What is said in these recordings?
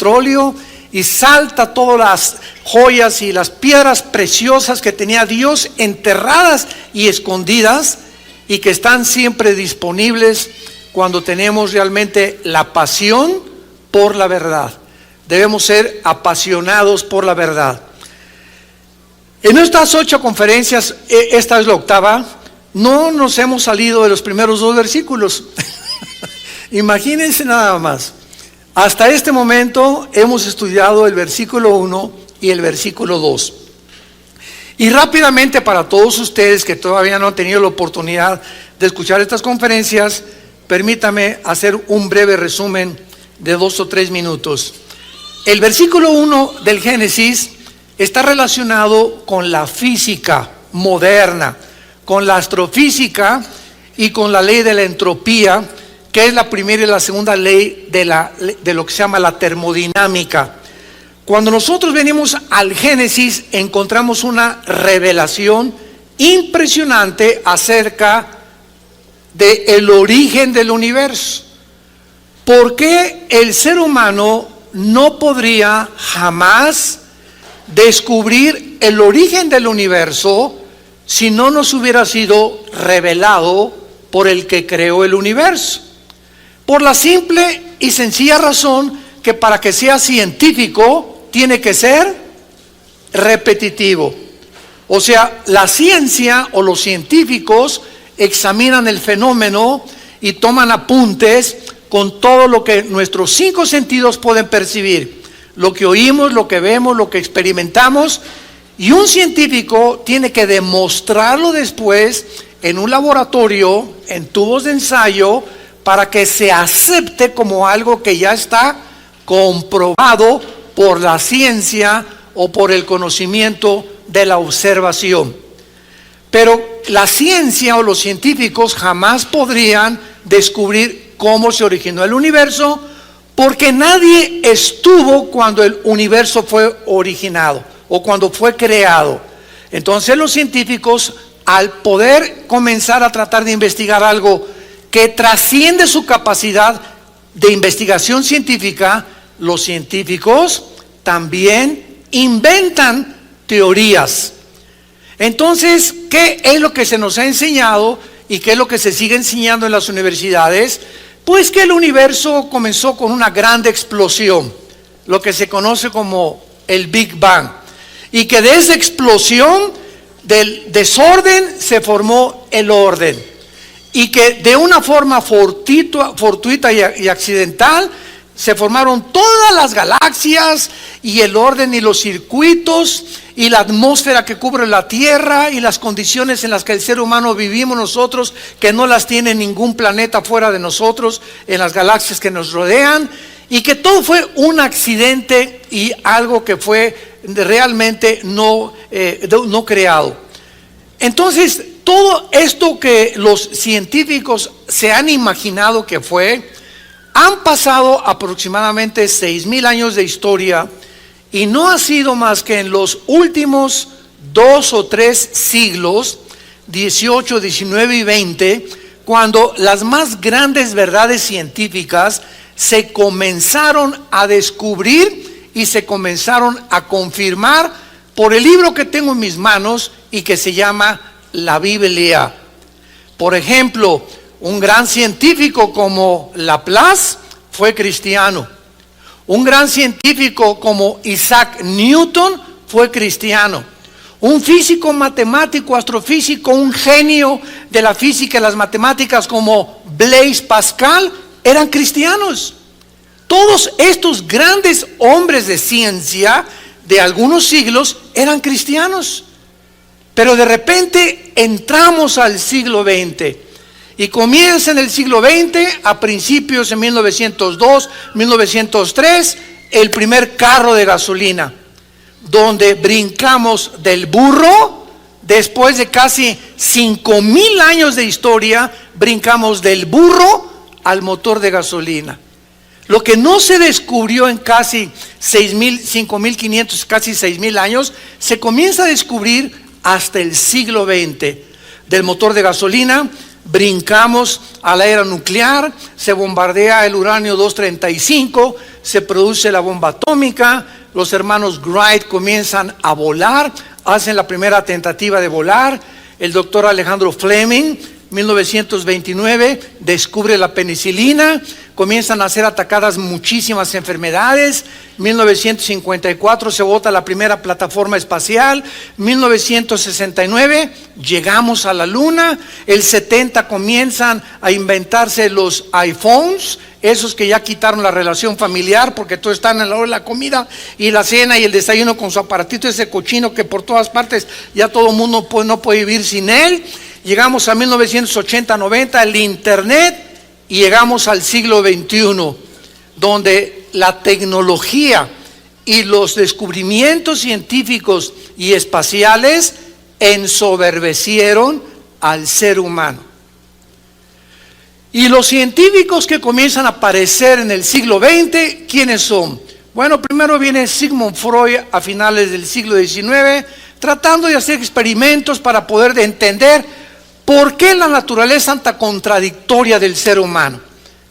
petróleo y salta todas las joyas y las piedras preciosas que tenía Dios enterradas y escondidas y que están siempre disponibles cuando tenemos realmente la pasión por la verdad. Debemos ser apasionados por la verdad. En estas 8 conferencias, esta es la 8ª, no nos hemos salido de los primeros 2 versículos. Imagínense nada más. Hasta este momento hemos estudiado el versículo 1 y el versículo 2. Y rápidamente, para todos ustedes que todavía no han tenido la oportunidad de escuchar estas conferencias, permítame hacer un breve resumen de 2 o 3 minutos. El versículo 1 del Génesis está relacionado con la física moderna, con la astrofísica y con la ley de la entropía, que es la primera y la segunda ley de lo que se llama la termodinámica. Cuando nosotros venimos al Génesis, encontramos una revelación impresionante acerca del origen del universo. ¿Por qué el ser humano no podría jamás descubrir el origen del universo si no nos hubiera sido revelado por el que creó el universo? Por la simple y sencilla razón que para que sea científico tiene que ser repetitivo. O sea, la ciencia o los científicos examinan el fenómeno y toman apuntes con todo lo que nuestros 5 sentidos pueden percibir. Lo que oímos, lo que vemos, lo que experimentamos. Y un científico tiene que demostrarlo después en un laboratorio, en tubos de ensayo, para que se acepte como algo que ya está comprobado por la ciencia o por el conocimiento de la observación. Pero la ciencia o los científicos jamás podrían descubrir cómo se originó el universo, porque nadie estuvo cuando el universo fue originado o cuando fue creado. Entonces los científicos, al poder comenzar a tratar de investigar algo que trasciende su capacidad de investigación científica, los científicos también inventan teorías. Entonces, ¿qué es lo que se nos ha enseñado y qué es lo que se sigue enseñando en las universidades? Pues que el universo comenzó con una gran explosión, lo que se conoce como el Big Bang, y que de esa explosión del desorden se formó el orden. Y que de una forma fortuita y accidental se formaron todas las galaxias y el orden y los circuitos y la atmósfera que cubre la Tierra y las condiciones en las que el ser humano vivimos nosotros, que no las tiene ningún planeta fuera de nosotros, en las galaxias que nos rodean, y que todo fue un accidente y algo que fue realmente no creado. Entonces, todo esto que los científicos se han imaginado que fue, han pasado aproximadamente 6,000 años de historia y no ha sido más que en los últimos 2 o 3 siglos, 18, 19 y 20, cuando las más grandes verdades científicas se comenzaron a descubrir y se comenzaron a confirmar por el libro que tengo en mis manos y que se llama la Biblia. Por ejemplo, un gran científico como Laplace fue cristiano. Un gran científico como Isaac Newton fue cristiano. Un físico, matemático, astrofísico, un genio de la física y las matemáticas como Blaise Pascal eran cristianos. Todos estos grandes hombres de ciencia de algunos siglos eran cristianos. Pero de repente entramos al siglo XX y comienza en el siglo XX, a principios de 1902, 1903, el primer carro de gasolina, donde brincamos del burro, después de casi 5,000 años de historia, brincamos del burro al motor de gasolina. Lo que no se descubrió en casi 5,500, casi 6,000 años, se comienza a descubrir hasta el siglo XX. Del motor de gasolina brincamos a la era nuclear, se bombardea el uranio 235, se produce la bomba atómica, los hermanos Wright comienzan a volar, hacen la primera tentativa de volar, el doctor Alejandro Fleming, 1929, descubre la penicilina, comienzan a ser atacadas muchísimas enfermedades, 1954 se bota la primera plataforma espacial, 1969 llegamos a la luna, el 70 comienzan a inventarse los iPhones, esos que ya quitaron la relación familiar porque todos están a la hora de la comida y la cena y el desayuno con su aparatito ese cochino que por todas partes ya todo el mundo no puede vivir sin él. Llegamos a 1980-90, el internet, y llegamos al siglo XXI, donde la tecnología y los descubrimientos científicos y espaciales ensoberbecieron al ser humano. Y los científicos que comienzan a aparecer en el siglo XX, ¿quiénes son? Bueno, primero viene Sigmund Freud a finales del siglo XIX, tratando de hacer experimentos para poder entender ¿por qué la naturaleza tan contradictoria del ser humano?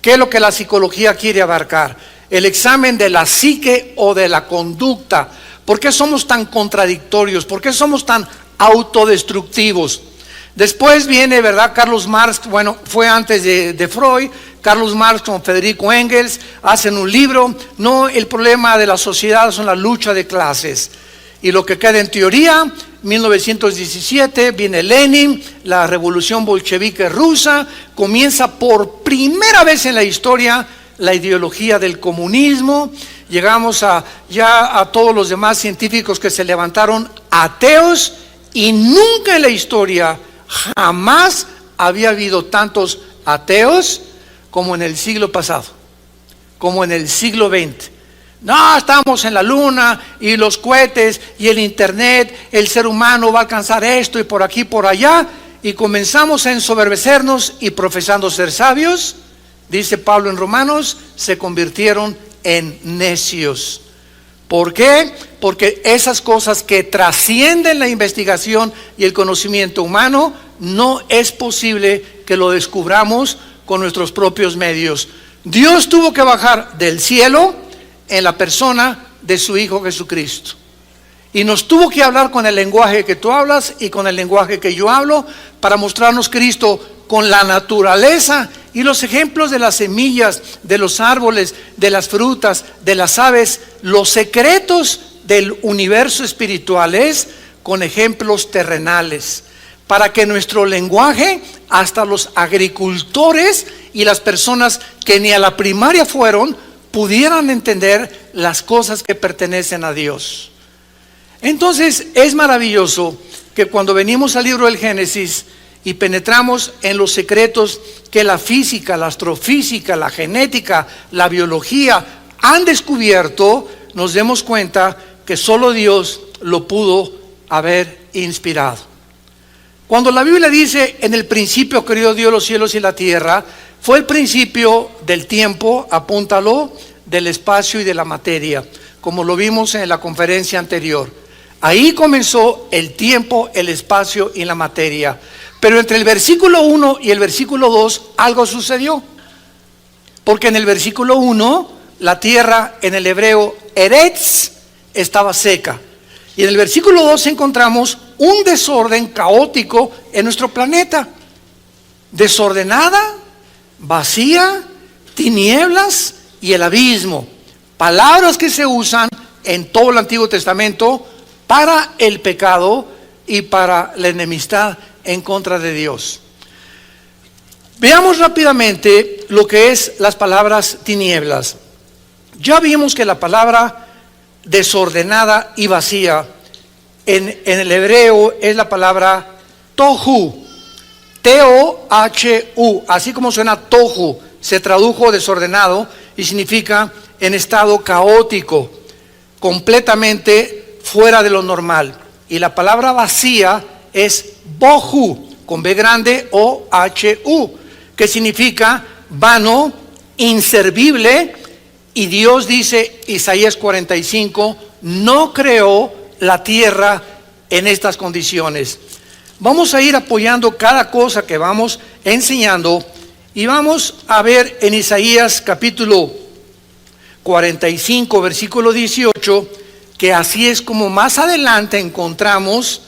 ¿Qué es lo que la psicología quiere abarcar? El examen de la psique o de la conducta. ¿Por qué somos tan contradictorios? ¿Por qué somos tan autodestructivos? Después viene, ¿verdad? Carlos Marx, bueno, fue antes de Freud. Carlos Marx con Federico Engels hacen un libro. No, el problema de la sociedad son la lucha de clases. Y lo que queda en teoría, 1917 viene Lenin, la revolución bolchevique rusa, comienza por primera vez en la historia la ideología del comunismo. Llegamos ya a todos los demás científicos que se levantaron ateos, y nunca en la historia, jamás había habido tantos ateos como en el siglo pasado, como en el siglo XX. No, estamos en la luna y los cohetes y el internet, el ser humano va a alcanzar esto y por aquí, por allá, y comenzamos a ensoberbecernos y profesando ser sabios, dice Pablo en Romanos, se convirtieron en necios. ¿Por qué? Porque esas cosas que trascienden la investigación y el conocimiento humano, no es posible que lo descubramos con nuestros propios medios. Dios tuvo que bajar del cielo en la persona de su Hijo Jesucristo, y nos tuvo que hablar con el lenguaje que tú hablas y con el lenguaje que yo hablo, para mostrarnos Cristo con la naturaleza y los ejemplos de las semillas, de los árboles, de las frutas, de las aves, los secretos del universo espirituales con ejemplos terrenales, para que nuestro lenguaje, hasta los agricultores y las personas que ni a la primaria fueron, pudieran entender las cosas que pertenecen a Dios. Entonces es maravilloso que cuando venimos al libro del Génesis y penetramos en los secretos que la física, la astrofísica, la genética, la biología han descubierto, nos demos cuenta que solo Dios lo pudo haber inspirado. Cuando la Biblia dice, en el principio creó Dios los cielos y la tierra, fue el principio del tiempo, apúntalo, del espacio y de la materia, como lo vimos en la conferencia anterior. Ahí comenzó el tiempo, el espacio y la materia. Pero entre el versículo 1 y el versículo 2 algo sucedió. Porque en el versículo 1 la tierra, en el hebreo eretz, estaba seca. Y en el versículo 2 encontramos un desorden caótico en nuestro planeta. Desordenada, vacía, tinieblas y el abismo. Palabras que se usan en todo el Antiguo Testamento para el pecado y para la enemistad en contra de Dios. Veamos rápidamente lo que es las palabras tinieblas. Ya vimos que la palabra desordenada y vacía en el hebreo es la palabra tohu, T-O-H-U, así como suena tohu, se tradujo desordenado y significa en estado caótico, completamente fuera de lo normal. Y la palabra vacía es bohu, con B grande, O-H-U, que significa vano, inservible. Y Dios dice, Isaías 45, no creó la tierra en estas condiciones. Vamos a ir apoyando cada cosa que vamos enseñando y vamos a ver en Isaías capítulo 45, versículo 18, que así es como más adelante encontramos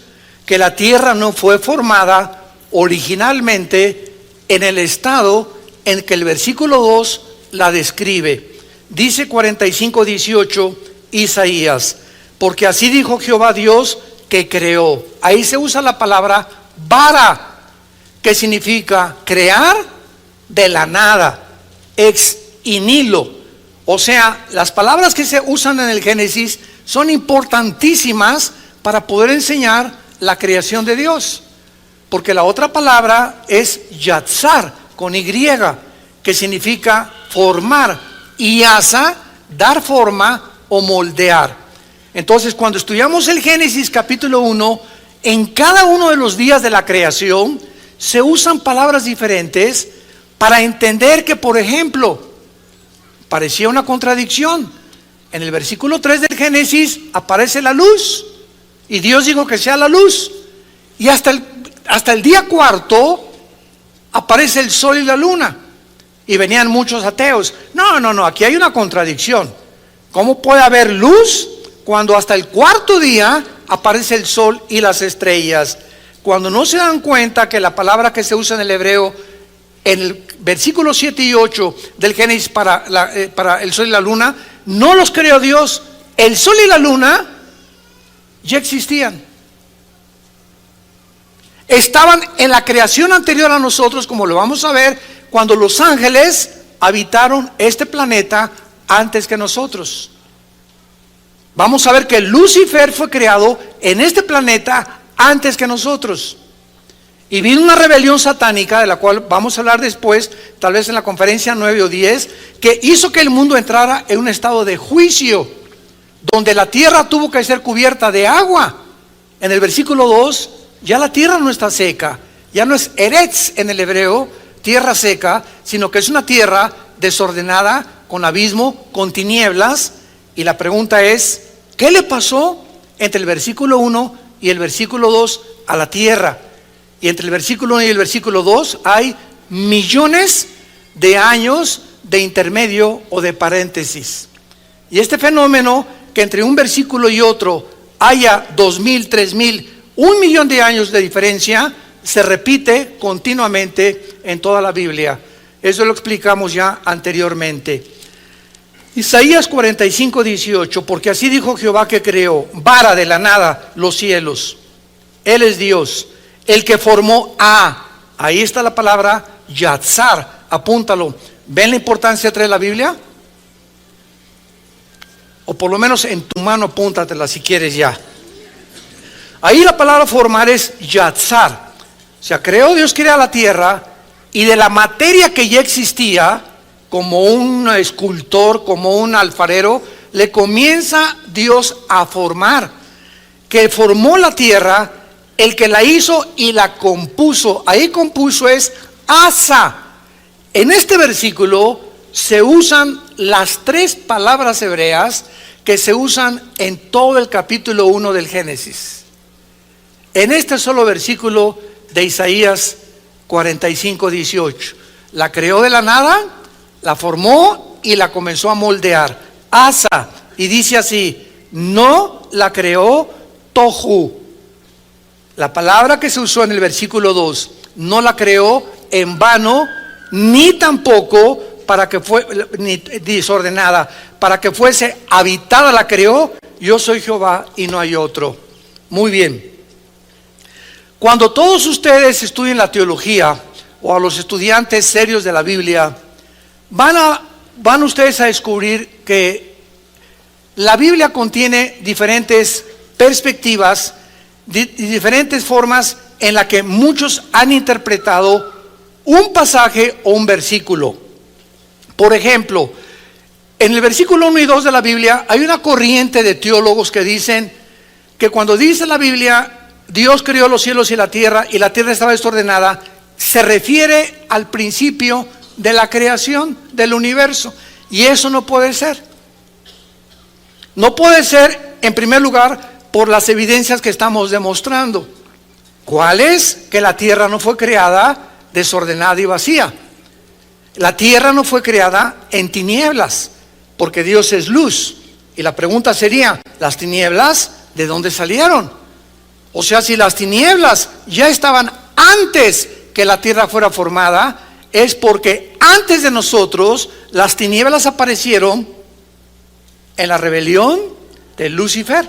que la tierra no fue formada originalmente en el estado en que el versículo 2 la describe. Dice 45, 18, Isaías, porque así dijo Jehová Dios que creó. Ahí se usa la palabra bara, que significa crear de la nada, ex nihilo. O sea, las palabras que se usan en el Génesis son importantísimas para poder enseñar la creación de Dios. Porque la otra palabra es yatzar, con Y, que significa formar, y asa, dar forma o moldear. Entonces, cuando estudiamos el Génesis capítulo 1, en cada uno de los días de la creación se usan palabras diferentes para entender que, por ejemplo, parecía una contradicción. En el versículo 3 del Génesis aparece la luz, y Dios dijo que sea la luz, y hasta el día cuarto aparece el sol y la luna, y venían muchos ateos. No, aquí hay una contradicción. ¿Cómo puede haber luz cuando hasta el cuarto día aparece el sol y las estrellas? Cuando no se dan cuenta que la palabra que se usa en el hebreo en el versículo 7 y 8 del Génesis para el sol y la luna, no los creó Dios. El sol y la luna ya existían. Estaban en la creación anterior a nosotros, como lo vamos a ver, cuando los ángeles habitaron este planeta antes que nosotros. Vamos a ver que Lucifer fue creado en este planeta antes que nosotros. Y vino una rebelión satánica, de la cual vamos a hablar después, tal vez en la conferencia 9 o 10, que hizo que el mundo entrara en un estado de juicio, donde la tierra tuvo que ser cubierta de agua. En el versículo 2, ya la tierra no está seca, ya no es eretz en el hebreo, tierra seca, sino que es una tierra desordenada, con abismo, con tinieblas. Y la pregunta es, ¿qué le pasó entre el versículo 1 y el versículo 2 a la tierra? Y entre el versículo 1 y el versículo 2 hay millones de años de intermedio o de paréntesis. Y este fenómeno, que entre un versículo y otro haya 2000, 3000, 1.000.000 de años de diferencia, se repite continuamente en toda la Biblia. Eso lo explicamos ya anteriormente. Isaías 45, 18, porque así dijo Jehová que creó, vara de la nada los cielos. Él es Dios, el que formó ahí está la palabra yatzar, apúntalo. ¿Ven la importancia de la Biblia? O por lo menos en tu mano apúntatela si quieres ya. Ahí la palabra formar es yatzar. O sea, Dios crea la tierra, y de la materia que ya existía, como un escultor, como un alfarero, le comienza Dios a formar. Que formó la tierra, el que la hizo y la compuso. Ahí compuso es asa. En este versículo se usan las tres palabras hebreas que se usan en todo el capítulo 1 del Génesis. En este solo versículo de Isaías 45, 18. La creó de la nada, la formó y la comenzó a moldear. Asa. Y dice así, no la creó tohu. La palabra que se usó en el versículo 2, no la creó en vano, ni tampoco para que fuese desordenada, para que fuese habitada la creó. Yo soy Jehová y no hay otro. Muy bien. Cuando todos ustedes estudien la teología, o a los estudiantes serios de la Biblia, van ustedes a descubrir que la Biblia contiene diferentes perspectivas y diferentes formas en las que muchos han interpretado un pasaje o un versículo. Por ejemplo, en el versículo 1 y 2 de la Biblia hay una corriente de teólogos que dicen que cuando dice la Biblia Dios creó los cielos y la tierra estaba desordenada, se refiere al principio de la creación del universo. Y eso no puede ser. No puede ser, en primer lugar, por las evidencias que estamos demostrando. ¿Cuál es? Que la tierra no fue creada desordenada y vacía. La tierra no fue creada en tinieblas. porque Dios es luz. Y la pregunta sería, ¿las tinieblas de dónde salieron? O sea, si las tinieblas ya estaban antes que la tierra fuera formada, es porque antes de nosotros las tinieblas aparecieron en la rebelión de Lucifer.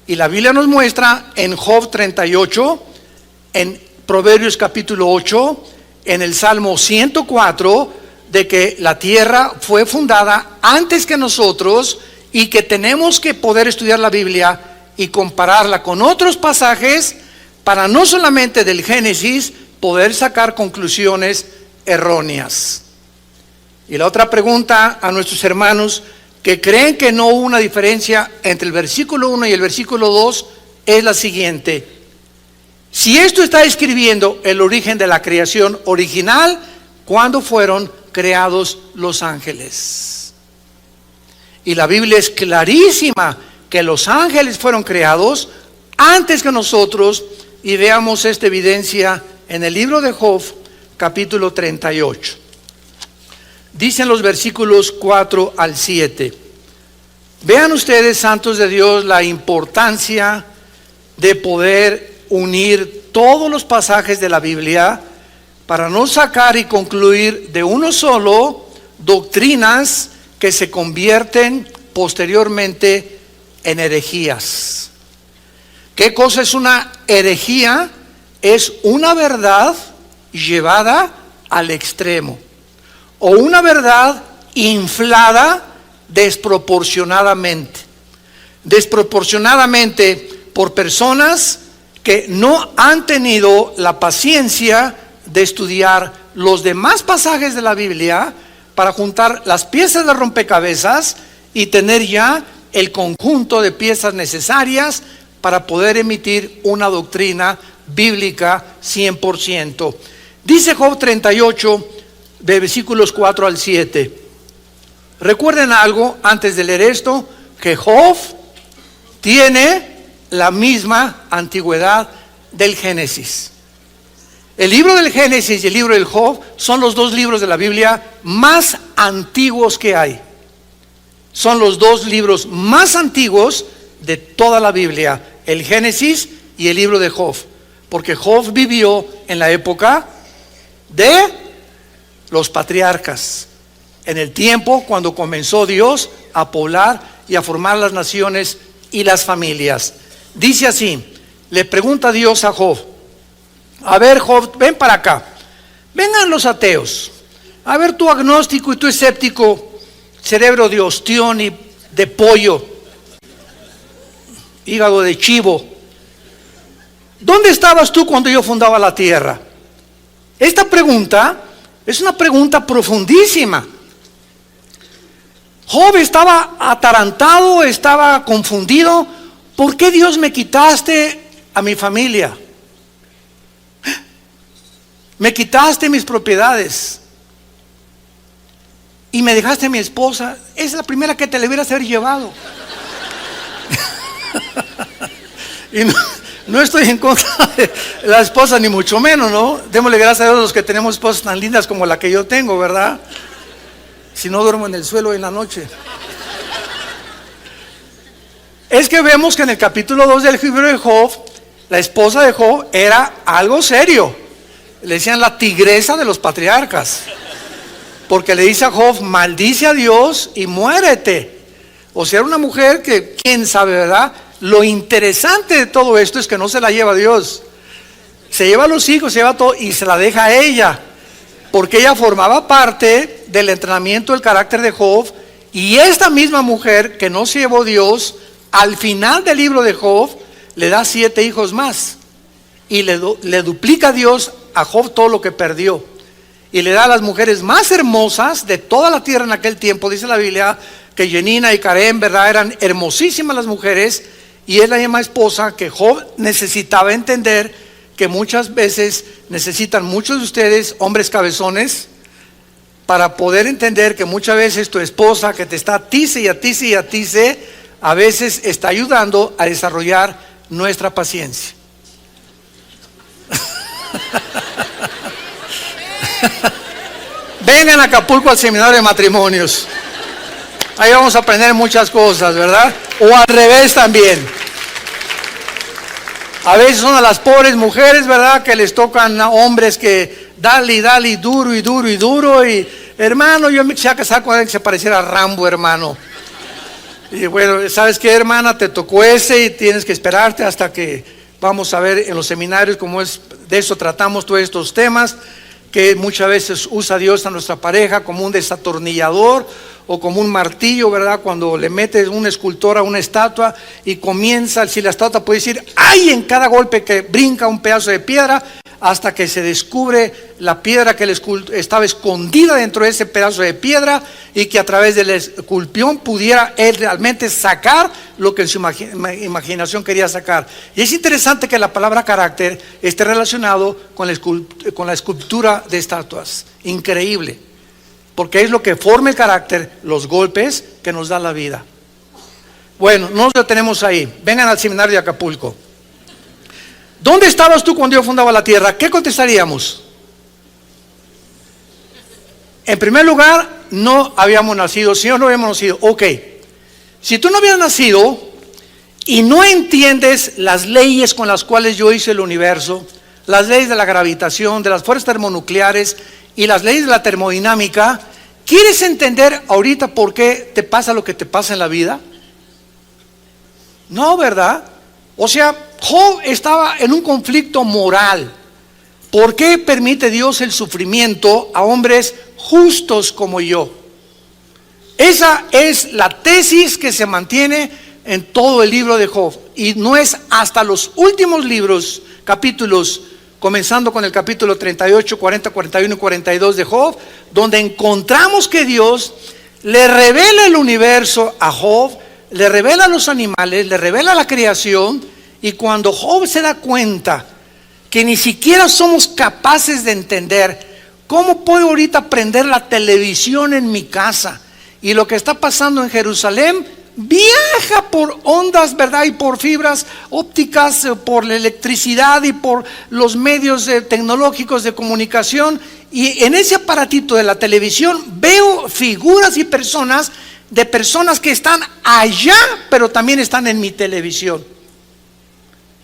Y la Biblia nos muestra en Job 38, en Proverbios capítulo 8, en el Salmo 104, de que la tierra fue fundada antes que nosotros y que tenemos que poder estudiar la Biblia y compararla con otros pasajes para no solamente del Génesis poder sacar conclusiones erróneas. Y la otra pregunta a nuestros hermanos que creen que no hubo una diferencia entre el versículo 1 y el versículo 2 es la siguiente: si esto está describiendo el origen de la creación original, ¿cuándo fueron creados los ángeles? Y la Biblia es clarísima que los ángeles fueron creados antes que nosotros, y veamos esta evidencia en el libro de Job, capítulo 38. Dicen los versículos 4 al 7. Vean ustedes, santos de Dios, la importancia de poder unir todos los pasajes de la Biblia para no sacar y concluir de uno solo doctrinas que se convierten posteriormente en herejías. ¿Qué cosa es una herejía? Es una verdad llevada al extremo, o una verdad inflada desproporcionadamente por personas que no han tenido la paciencia de estudiar los demás pasajes de la Biblia para juntar las piezas de rompecabezas y tener ya el conjunto de piezas necesarias para poder emitir una doctrina bíblica 100%. Dice Job 38, de versículos 4 al 7. Recuerden algo antes de leer esto, que Job tiene la misma antigüedad del Génesis. El libro del Génesis y el libro del Job son los dos libros de la Biblia más antiguos que hay. Son los dos libros más antiguos de toda la Biblia, el Génesis y el libro de Job, porque Job vivió en la época de los patriarcas, en el tiempo cuando comenzó Dios a poblar y a formar las naciones y las familias. Dice así, le pregunta Dios a Job: a ver, Job, ven para acá, vengan los ateos, a ver, tú agnóstico y tú escéptico, cerebro de ostión y de pollo, hígado de chivo, ¿dónde estabas tú cuando yo fundaba la tierra? Esta pregunta es una pregunta profundísima. Job estaba atarantado, estaba confundido. ¿Por qué Dios me quitaste a mi familia? Me quitaste mis propiedades y me dejaste a mi esposa. Es la primera que te le hubieras haber llevado. Y no estoy en contra de la esposa, ni mucho menos, ¿no? Démosle gracias a Dios a los que tenemos esposas tan lindas como la que yo tengo, ¿verdad? Si no, duermo en el suelo en la noche. Es que vemos que en el capítulo 2 del libro de Job, la esposa de Job era algo serio. Le decían la tigresa de los patriarcas, porque le dice a Job: maldice a Dios y muérete. O sea, era una mujer que, quién sabe, ¿verdad? Lo interesante de todo esto es que no se la lleva Dios, se lleva a los hijos, se lleva todo y se la deja a ella, porque ella formaba parte del entrenamiento del carácter de Job. Y esta misma mujer que no se llevó Dios, al final del libro de Job le da 7 hijos más y le duplica a Dios a Job todo lo que perdió, y le da a las mujeres más hermosas de toda la tierra en aquel tiempo. Dice la Biblia que Yenina y Karen, ¿verdad?, eran hermosísimas las mujeres, y es la misma esposa que Job necesitaba entender, que muchas veces necesitan muchos de ustedes, hombres cabezones, para poder entender que muchas veces tu esposa, que te está atice y atice y atice, a veces está ayudando a desarrollar nuestra paciencia. Vengan a Acapulco al seminario de matrimonios. Ahí vamos a aprender muchas cosas, ¿verdad? O al revés también. A veces son a las pobres mujeres, ¿verdad? Que les tocan a hombres que dale y dale y duro y duro y duro. Y hermano, yo me quisiera casar con alguien que se pareciera a Rambo, hermano. Y bueno, ¿sabes qué, hermana? Te tocó ese y tienes que esperarte hasta que vamos a ver en los seminarios cómo es. De eso tratamos todos estos temas, que muchas veces usa Dios a nuestra pareja como un desatornillador o como un martillo, ¿verdad? Cuando le metes un escultor a una estatua y comienza, si la estatua puede decir ¡ay! En cada golpe que brinca un pedazo de piedra, hasta que se descubre la piedra que estaba escondida dentro de ese pedazo de piedra, y que a través del esculpión pudiera él realmente sacar lo que en su imaginación quería sacar. Y es interesante que la palabra carácter esté relacionado con la escultura de estatuas. Increíble, porque es lo que forma el carácter, los golpes que nos da la vida. Bueno, no nos detenemos ahí. Vengan al seminario de Acapulco. ¿Dónde estabas tú cuando Dios fundaba la tierra? ¿Qué contestaríamos? En primer lugar, no habíamos nacido. Si no habíamos nacido, ok. Si tú no habías nacido y no entiendes las leyes con las cuales yo hice el universo, las leyes de la gravitación, de las fuerzas termonucleares y las leyes de la termodinámica, ¿quieres entender ahorita por qué te pasa lo que te pasa en la vida? No, ¿verdad? O sea, Job estaba en un conflicto moral. ¿Por qué permite Dios el sufrimiento a hombres justos como yo? Esa es la tesis que se mantiene en todo el libro de Job. Y no es hasta los últimos capítulos, comenzando con el capítulo 38, 40, 41 y 42 de Job, donde encontramos que Dios le revela el universo a Job, le revela a los animales, le revela la creación. Y cuando Job se da cuenta que ni siquiera somos capaces de entender cómo puedo ahorita prender la televisión en mi casa, y lo que está pasando en Jerusalén viaja por ondas, ¿verdad? Y por fibras ópticas, por la electricidad y por los medios tecnológicos de comunicación, y en ese aparatito de la televisión veo figuras y personas que están allá, pero también están en mi televisión.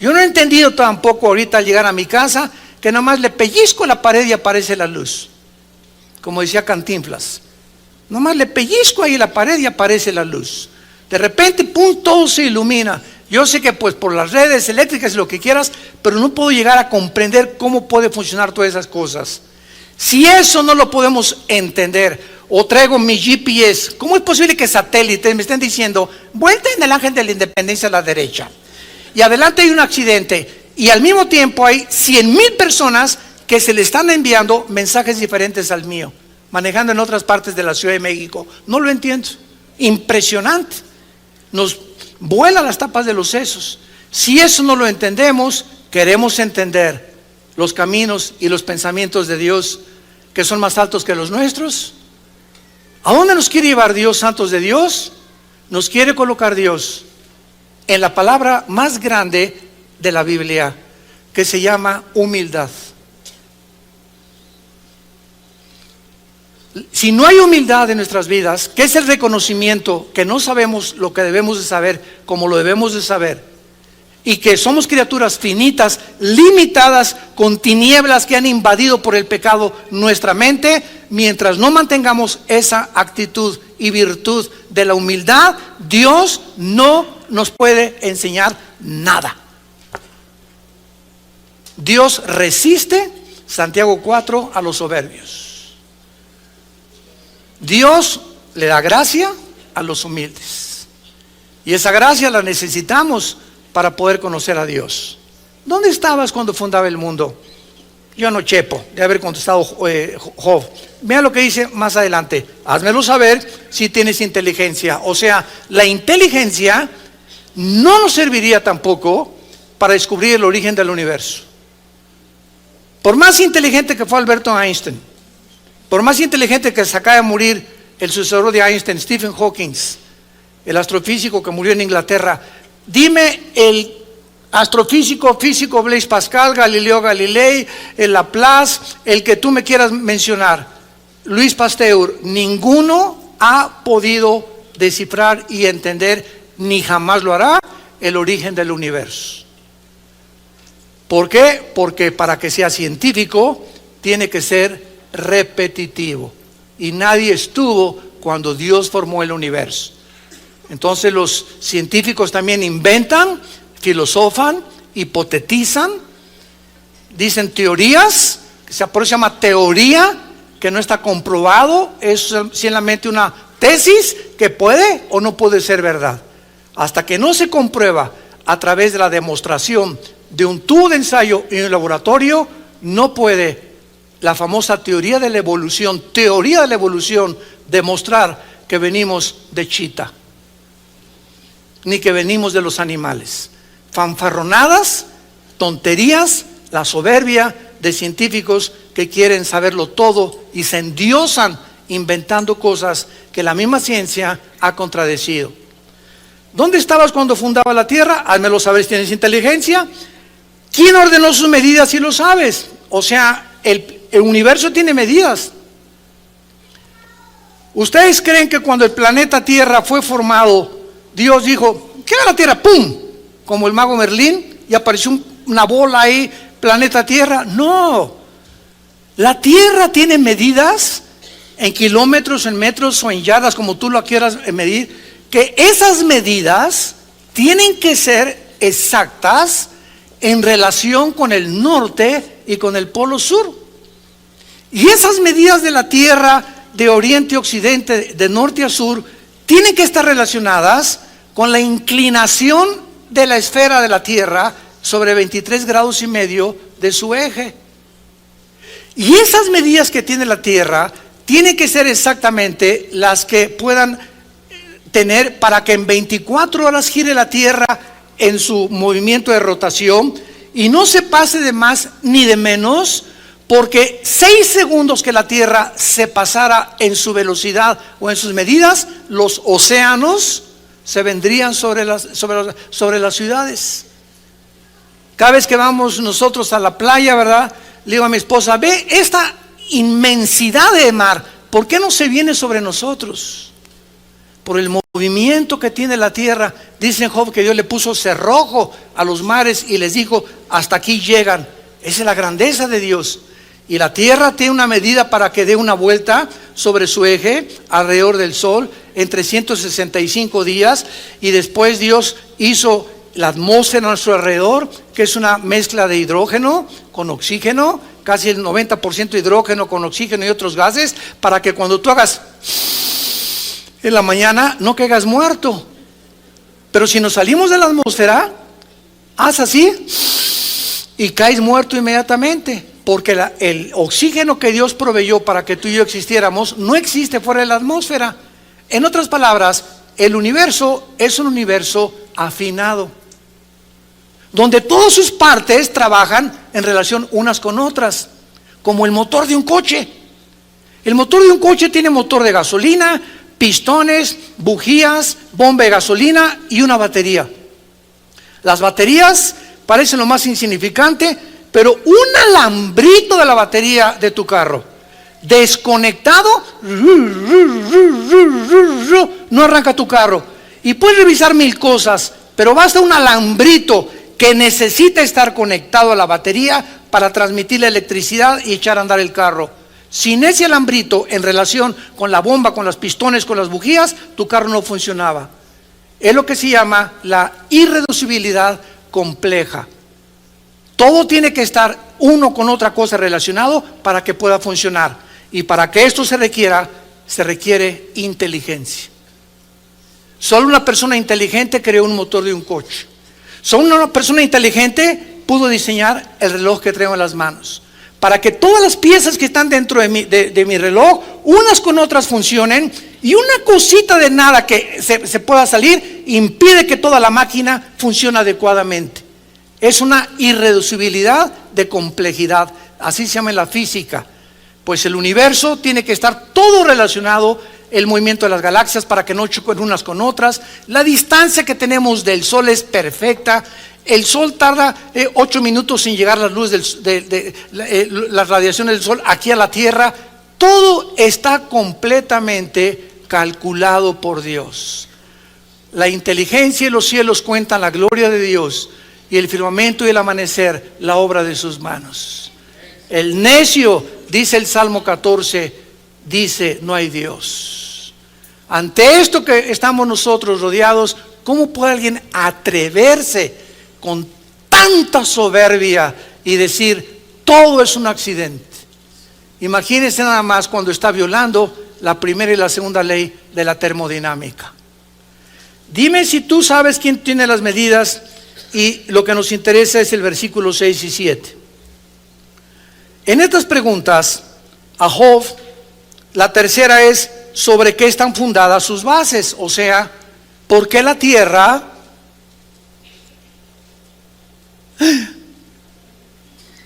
Yo no he entendido tampoco ahorita al llegar a mi casa que nada más le pellizco la pared y aparece la luz, como decía Cantinflas. Nada más le pellizco ahí la pared y aparece la luz. De repente, pum, todo se ilumina. Yo sé que pues por las redes eléctricas y lo que quieras, pero no puedo llegar a comprender cómo puede funcionar todas esas cosas. Si eso no lo podemos entender, o traigo mi GPS, ¿cómo es posible que satélites me estén diciendo vuelta en el Ángel de la Independencia a la derecha, y adelante hay un accidente, y al mismo tiempo hay 100,000 personas que se le están enviando mensajes diferentes al mío, manejando en otras partes de la Ciudad de México? No lo entiendo. Impresionante. Nos vuela las tapas de los sesos. Si eso no lo entendemos, queremos entender los caminos y los pensamientos de Dios, que son más altos que los nuestros. ¿A dónde nos quiere llevar Dios, santos de Dios? Nos quiere colocar Dios en la palabra más grande de la Biblia, que se llama humildad. Si no hay humildad en nuestras vidas, que es el reconocimiento que no sabemos lo que debemos de saber como lo debemos de saber, y que somos criaturas finitas, limitadas, con tinieblas que han invadido por el pecado nuestra mente, mientras no mantengamos esa actitud y virtud de la humildad, Dios no nos puede enseñar nada. Dios resiste, Santiago 4, a los soberbios. Dios le da gracia a los humildes, y esa gracia la necesitamos para poder conocer a Dios. ¿Dónde estabas cuando fundaba el mundo? Yo no chepo de haber contestado Job. Vean lo que dice más adelante: házmelo saber si tienes inteligencia. O sea, la inteligencia no nos serviría tampoco para descubrir el origen del universo. Por más inteligente que fue Alberto Einstein, por más inteligente que se acaba de morir el sucesor de Einstein, Stephen Hawking, el astrofísico que murió en Inglaterra, dime el físico Blaise Pascal, Galileo Galilei, el Laplace, el que tú me quieras mencionar, Luis Pasteur, ninguno ha podido descifrar y entender, ni jamás lo hará, el origen del universo. ¿Por qué? Porque para que sea científico tiene que ser repetitivo. Y nadie estuvo cuando Dios formó el universo. Entonces los científicos también inventan, filosofan, hipotetizan, dicen teorías, por eso se llama teoría, que no está comprobado, es simplemente una tesis que puede o no puede ser verdad. Hasta que no se comprueba a través de la demostración de un tubo de ensayo y un laboratorio, no puede la famosa teoría de la evolución demostrar que venimos de chita, ni que venimos de los animales. Fanfarronadas, tonterías, la soberbia de científicos que quieren saberlo todo y se endiosan inventando cosas que la misma ciencia ha contradecido. ¿Dónde estabas cuando fundaba la Tierra? Házmelo saber si tienes inteligencia. ¿Quién ordenó sus medidas si lo sabes? O sea, el universo tiene medidas. ¿Ustedes creen que cuando el planeta Tierra fue formado, Dios dijo, ¿qué era la Tierra? ¡Pum! Como el mago Merlín, y apareció una bola ahí, planeta Tierra. No, la Tierra tiene medidas en kilómetros, en metros o en yardas, como tú lo quieras medir, que esas medidas tienen que ser exactas en relación con el norte y con el polo sur. Y esas medidas de la Tierra, de oriente a occidente, de norte a sur, tienen que estar relacionadas con la inclinación de la esfera de la Tierra sobre 23 grados y medio de su eje. Y esas medidas que tiene la Tierra tienen que ser exactamente las que puedan tener para que en 24 horas gire la Tierra en su movimiento de rotación y no se pase de más ni de menos, porque 6 segundos que la Tierra se pasara en su velocidad o en sus medidas, los océanos se vendrían sobre las ciudades. Cada vez que vamos nosotros a la playa, ¿verdad? Le digo a mi esposa, ve esta inmensidad de mar, ¿por qué no se viene sobre nosotros? Por el movimiento que tiene la tierra. Dice en Job que Dios le puso cerrojo a los mares y les dijo, hasta aquí llegan. Esa es la grandeza de Dios. Y la tierra tiene una medida para que dé una vuelta sobre su eje alrededor del sol en 365 días. Y después Dios hizo la atmósfera a nuestro alrededor, que es una mezcla de hidrógeno con oxígeno, casi el 90% hidrógeno con oxígeno y otros gases, para que cuando tú hagas en la mañana no caigas muerto. Pero si nos salimos de la atmósfera, haz así y caes muerto inmediatamente, porque el oxígeno que Dios proveyó para que tú y yo existiéramos no existe fuera de la atmósfera. En otras palabras, el universo es un universo afinado, donde todas sus partes trabajan en relación unas con otras, como el motor de un coche. El motor de un coche tiene motor de gasolina, pistones, bujías, bomba de gasolina y una batería. Las baterías parecen lo más insignificante, pero un alambrito de la batería de tu carro desconectado no arranca tu carro. Y puedes revisar 1000 cosas, pero basta un alambrito que necesita estar conectado a la batería para transmitir la electricidad y echar a andar el carro. Sin ese alambrito en relación con la bomba, con los pistones, con las bujías, tu carro no funcionaba. Es lo que se llama la irreducibilidad compleja. Todo tiene que estar uno con otra cosa relacionado para que pueda funcionar. Y para que esto se requiere inteligencia. Solo una persona inteligente creó un motor de un coche. Solo una persona inteligente pudo diseñar el reloj que traigo en las manos. Para que todas las piezas que están dentro de mi reloj, unas con otras funcionen, y una cosita de nada que se pueda salir, impide que toda la máquina funcione adecuadamente. Es una irreducibilidad de complejidad, así se llama en la física. Pues el universo tiene que estar todo relacionado, el movimiento de las galaxias para que no choquen unas con otras. La distancia que tenemos del Sol es perfecta. El Sol tarda 8 minutos sin llegar las luces las radiaciones del Sol aquí a la Tierra. Todo está completamente calculado por Dios. La inteligencia y los cielos cuentan la gloria de Dios, y el firmamento y el amanecer la obra de sus manos. El necio, dice el Salmo 14, dice: no hay Dios. Ante esto que estamos nosotros rodeados, ¿cómo puede alguien atreverse con tanta soberbia y decir todo es un accidente? Imagínense nada más cuando está violando la primera y la segunda ley de la termodinámica. Dime si tú sabes quién tiene las medidas, y lo que nos interesa es el versículo 6 y 7. En estas preguntas a Job, la tercera es: ¿sobre qué están fundadas sus bases? O sea, ¿por qué la tierra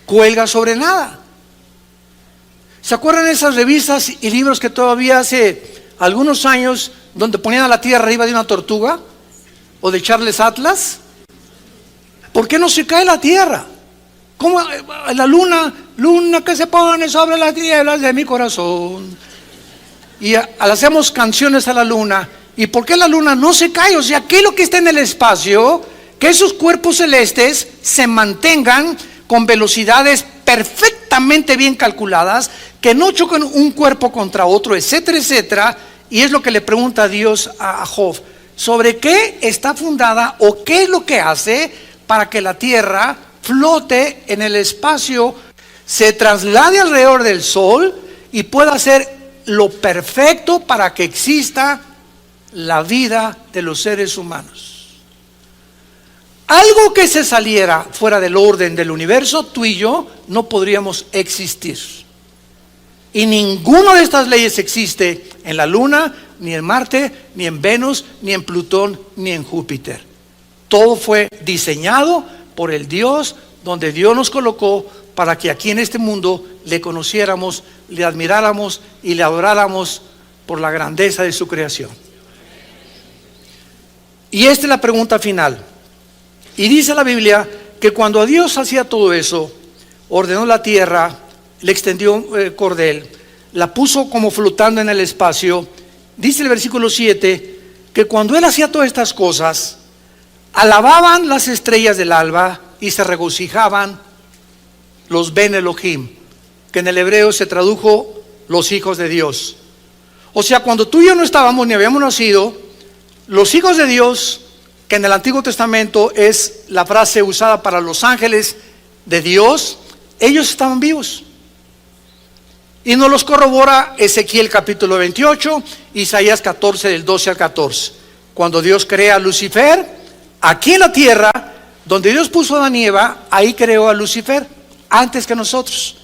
cuelga sobre nada? ¿Se acuerdan de esas revistas y libros que todavía hace algunos años, donde ponían a la tierra arriba de una tortuga? ¿O de Charles Atlas? ¿Por qué no se cae la tierra? ¿Cómo la luna que se pone sobre las tinieblas de mi corazón? Y le hacemos canciones a la luna. ¿Y por qué la luna no se cae? O sea, ¿qué es lo que está en el espacio? Que esos cuerpos celestes se mantengan con velocidades perfectamente bien calculadas, que no choquen un cuerpo contra otro, etcétera, etcétera. Y es lo que le pregunta Dios a Job: ¿sobre qué está fundada o qué es lo que hace para que la tierra flote en el espacio, se traslade alrededor del sol y pueda hacer lo perfecto para que exista la vida de los seres humanos? Algo que se saliera fuera del orden del universo, tú y yo no podríamos existir. Y ninguna de estas leyes existe en la Luna, ni en Marte, ni en Venus, ni en Plutón, ni en Júpiter. Todo fue diseñado por el Dios, donde Dios nos colocó para que aquí en este mundo le conociéramos, le admiráramos y le adoráramos por la grandeza de su creación. Y esta es la pregunta final. Y dice la Biblia que cuando Dios hacía todo eso, ordenó la tierra, le extendió un cordel, la puso como flotando en el espacio. Dice el versículo 7 que cuando Él hacía todas estas cosas, alababan las estrellas del alba y se regocijaban los Ben Elohim, que en el hebreo se tradujo los hijos de Dios. O sea, cuando tú y yo no estábamos ni habíamos nacido, los hijos de Dios, que en el Antiguo Testamento es la frase usada para los ángeles de Dios, ellos estaban vivos. Y nos los corrobora Ezequiel capítulo 28, Isaías 14 del 12 al 14. Cuando Dios crea a Lucifer, aquí en la tierra, donde Dios puso a Adán y Eva, ahí creó a Lucifer, antes que nosotros.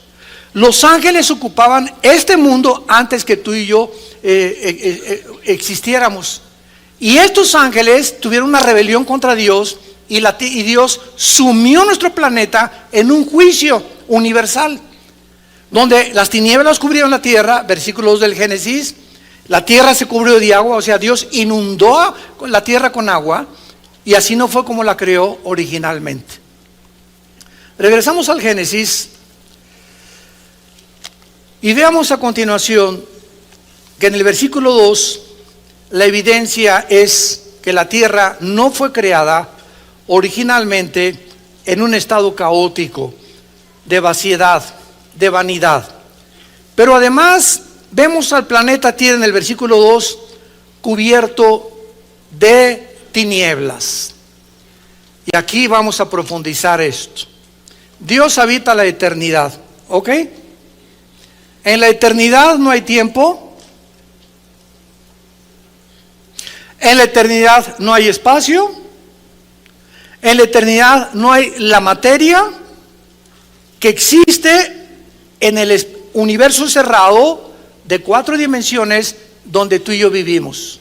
Los ángeles ocupaban este mundo antes que tú y yo existiéramos. Y estos ángeles tuvieron una rebelión contra Dios, y Dios sumió nuestro planeta en un juicio universal, donde las tinieblas cubrieron la tierra, versículo 2 del Génesis. La tierra se cubrió de agua, o sea, Dios inundó la tierra con agua, y así no fue como la creó originalmente. Regresamos al Génesis y veamos a continuación que en el versículo 2 la evidencia es que la tierra no fue creada originalmente en un estado caótico, de vaciedad, de vanidad. Pero además vemos al planeta Tierra en el versículo 2 cubierto de tinieblas. Y aquí vamos a profundizar esto. Dios habita la eternidad, ¿ok? En la eternidad no hay tiempo. En la eternidad no hay espacio. En la eternidad no hay la materia que existe en el universo cerrado de 4 dimensiones donde tú y yo vivimos.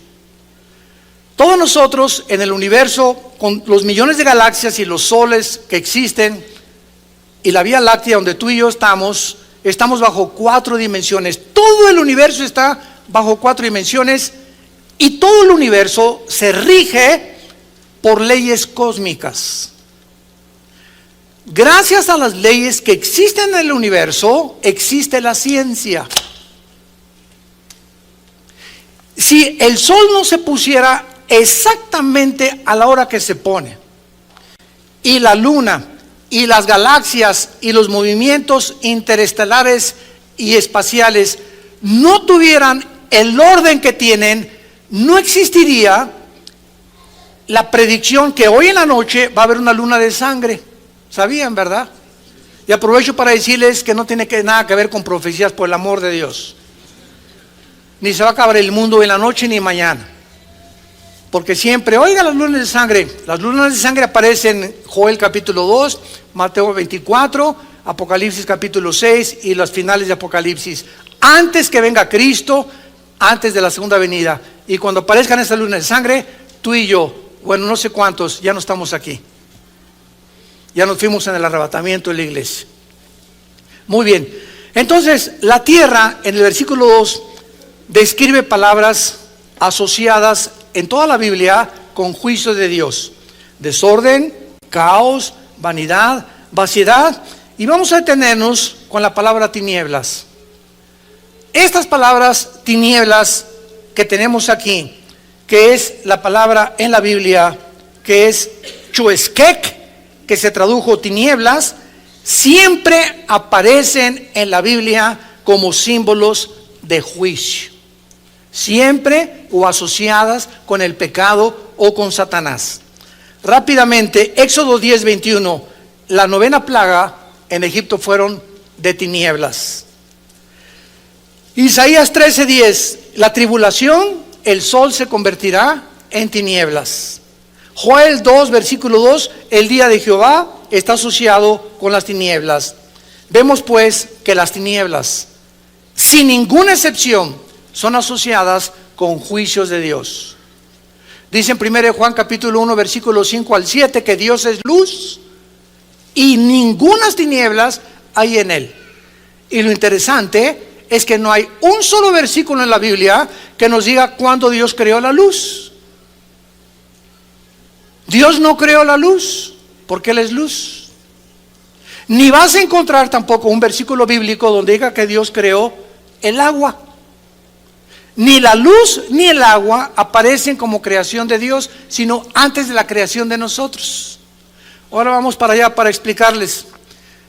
Todos nosotros en el universo, con los millones de galaxias y los soles que existen, y la Vía Láctea donde tú y yo estamos bajo 4 dimensiones. Todo el universo está bajo 4 dimensiones, y todo el universo se rige por leyes cósmicas. Gracias a las leyes que existen en el universo, existe la ciencia. si el sol no se pusiera exactamente a la hora que se pone, y la luna, y las galaxias, y los movimientos interestelares y espaciales no tuvieran el orden que tienen, no existiría la predicción que hoy en la noche va a haber una luna de sangre. ¿Sabían, verdad? Y aprovecho para decirles que no tiene nada que ver con profecías, por el amor de Dios. Ni se va a acabar el mundo en la noche ni mañana. Porque siempre, oiga, las lunas de sangre. Las lunas de sangre aparecen en Joel capítulo 2, Mateo 24, Apocalipsis capítulo 6 y los finales de Apocalipsis. Antes que venga Cristo, antes de la segunda venida. Y cuando aparezcan esas lunas de sangre, tú y yo, bueno, no sé cuántos, ya no estamos aquí. Ya nos fuimos en el arrebatamiento de la iglesia. Muy bien. Entonces, la tierra, en el versículo 2, describe palabras asociadas en toda la Biblia con juicio de Dios. Desorden, caos, vanidad, vaciedad. Y vamos a detenernos con la palabra tinieblas. Estas palabras tinieblas que tenemos aquí, que es la palabra en la Biblia, que es chueskek, que se tradujo tinieblas, siempre aparecen en la Biblia como símbolos de juicio. Siempre o asociadas con el pecado o con Satanás. Rápidamente, Éxodo 10, 21, la novena plaga en Egipto fueron de tinieblas. Isaías 13, 10, la tribulación, el sol se convertirá en tinieblas. Joel 2, versículo 2, el día de Jehová está asociado con las tinieblas. Vemos pues que las tinieblas, sin ninguna excepción, son asociadas con juicios de Dios. Dice en 1 Juan capítulo 1, versículo 5 al 7, que Dios es luz y ninguna tinieblas hay en él. Y lo interesante es que no hay un solo versículo en la Biblia que nos diga cuándo Dios creó la luz. Dios no creó la luz porque Él es luz. Ni vas a encontrar tampoco un versículo bíblico donde diga que Dios creó el agua. Ni la luz ni el agua aparecen como creación de Dios, sino antes de la creación de nosotros. Ahora vamos para allá para explicarles.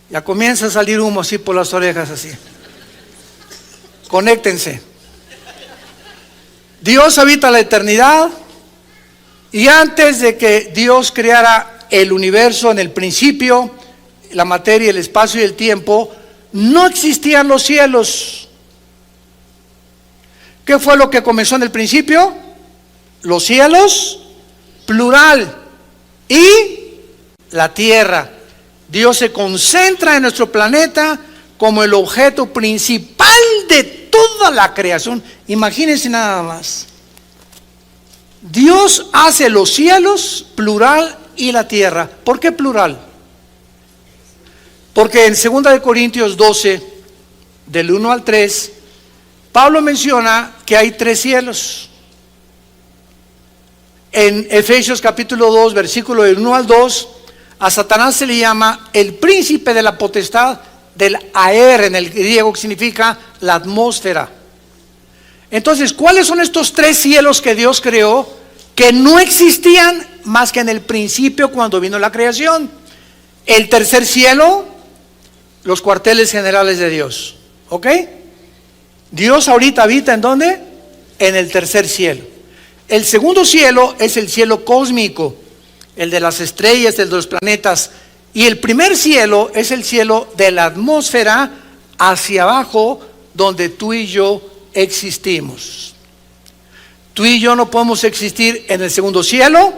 Ya comienza a salir humo así por las orejas así. Conéctense. Dios habita la eternidad. Y antes de que Dios creara el universo en el principio, la materia, el espacio y el tiempo, no existían los cielos. ¿Qué fue lo que comenzó en el principio? Los cielos, plural, y la tierra. Dios se concentra en nuestro planeta como el objeto principal de toda la creación. Imagínense nada más. Dios hace los cielos, plural, y la tierra. ¿Por qué plural? Porque en 2 Corintios 12, del 1 al 3, Pablo menciona que hay 3 cielos. En Efesios capítulo 2, versículo del 1 al 2, a Satanás se le llama el príncipe de la potestad del aer, en el griego, que significa la atmósfera. Entonces, ¿cuáles son estos 3 cielos que Dios creó que no existían más que en el principio cuando vino la creación? El tercer cielo, los cuarteles generales de Dios. ¿Ok? Dios ahorita habita ¿en dónde? En el tercer cielo. El segundo cielo es el cielo cósmico, el de las estrellas, el de los planetas. Y el primer cielo es el cielo de la atmósfera hacia abajo, donde tú y yo existimos. Tú y yo no podemos existir en el segundo cielo,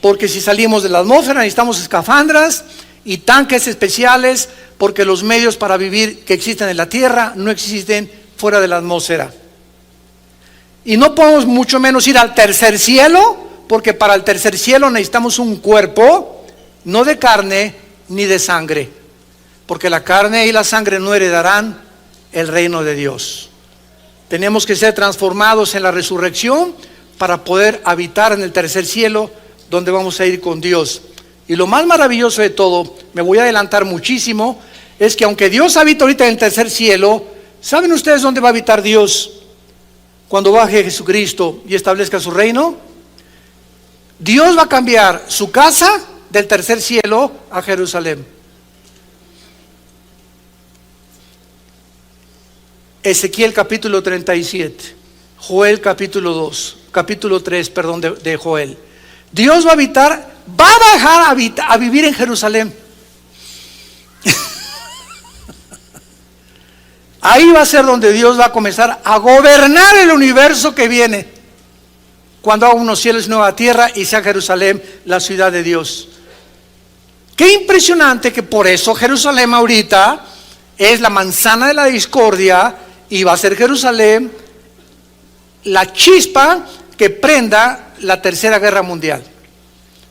porque si salimos de la atmósfera necesitamos escafandras y tanques especiales, porque los medios para vivir que existen en la tierra no existen fuera de la atmósfera. Y no podemos mucho menos ir al tercer cielo, porque para el tercer cielo necesitamos un cuerpo, no de carne ni de sangre, porque la carne y la sangre no heredarán el reino de Dios. Tenemos que ser transformados en la resurrección para poder habitar en el tercer cielo, donde vamos a ir con Dios. Y lo más maravilloso de todo, me voy a adelantar muchísimo, es que aunque Dios habita ahorita en el tercer cielo, ¿saben ustedes dónde va a habitar Dios? cuando baje Jesucristo y establezca su reino, Dios va a cambiar su casa del tercer cielo a Jerusalén. Ezequiel capítulo 37, Joel capítulo 3, perdón, de Joel. Dios va a bajar a vivir en Jerusalén. Ahí va a ser donde Dios va a comenzar a gobernar el universo que viene, cuando haga unos cielos y nueva tierra y sea Jerusalén la ciudad de Dios. Qué impresionante que por eso Jerusalén ahorita es la manzana de la discordia, y va a ser Jerusalén la chispa que prenda la tercera guerra mundial.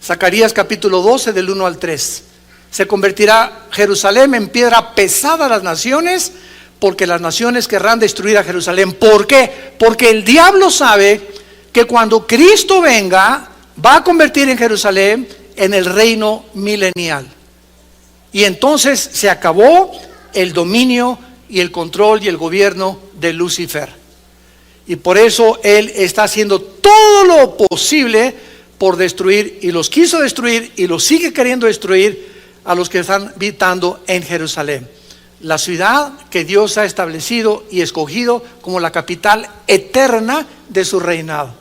Zacarías capítulo 12 del 1 al 3. Se convertirá Jerusalén en piedra pesada a las naciones, porque las naciones querrán destruir a Jerusalén. ¿Por qué? Porque el diablo sabe que cuando Cristo venga, va a convertir en Jerusalén en el reino milenial. Y entonces se acabó el dominio y el control y el gobierno de Lucifer. Y por eso él está haciendo todo lo posible por destruir, y los quiso destruir y los sigue queriendo destruir a los que están habitando en Jerusalén, la ciudad que Dios ha establecido y escogido como la capital eterna de su reinado.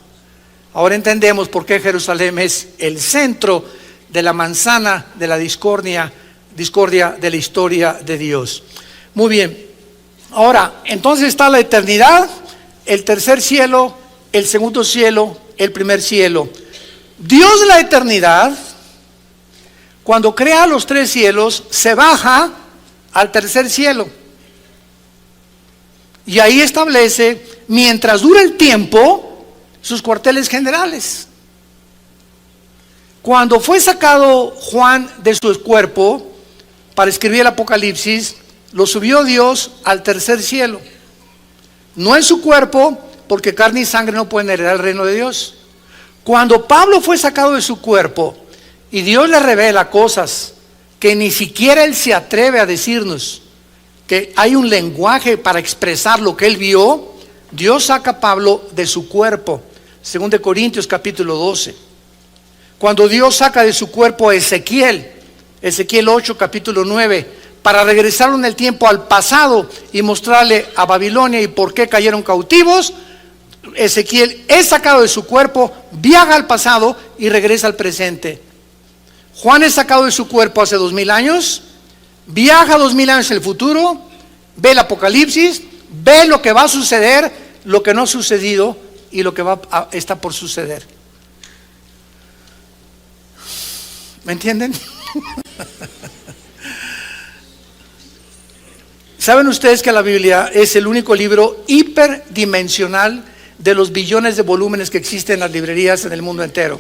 Ahora entendemos por qué Jerusalén es el centro de la manzana de la discordia de la historia de Dios. Muy bien, ahora entonces está la eternidad, el tercer cielo, el segundo cielo, el primer cielo. Dios de la eternidad, cuando crea los tres cielos, se baja al tercer cielo y ahí establece, mientras dura el tiempo, sus cuarteles generales. Cuando fue sacado Juan de su cuerpo para escribir el Apocalipsis, lo subió Dios al tercer cielo, no en su cuerpo, porque carne y sangre no pueden heredar el reino de Dios. Cuando Pablo fue sacado de su cuerpo y Dios le revela cosas que ni siquiera él se atreve a decirnos, que hay un lenguaje para expresar lo que él vio, Dios saca a Pablo de su cuerpo. 2 Corintios capítulo 12. Cuando Dios saca de su cuerpo a Ezequiel 8 capítulo 9, para regresarlo en el tiempo al pasado y mostrarle a Babilonia y por qué cayeron cautivos, Ezequiel es sacado de su cuerpo, viaja al pasado y regresa al presente. Juan es sacado de su cuerpo hace 2000 años, viaja 2000 años en el futuro, ve el Apocalipsis, ve lo que va a suceder, lo que no ha sucedido y lo que está por suceder. ¿Me entienden? ¿Saben ustedes que la Biblia es el único libro hiperdimensional de los billones de volúmenes que existen en las librerías en el mundo entero?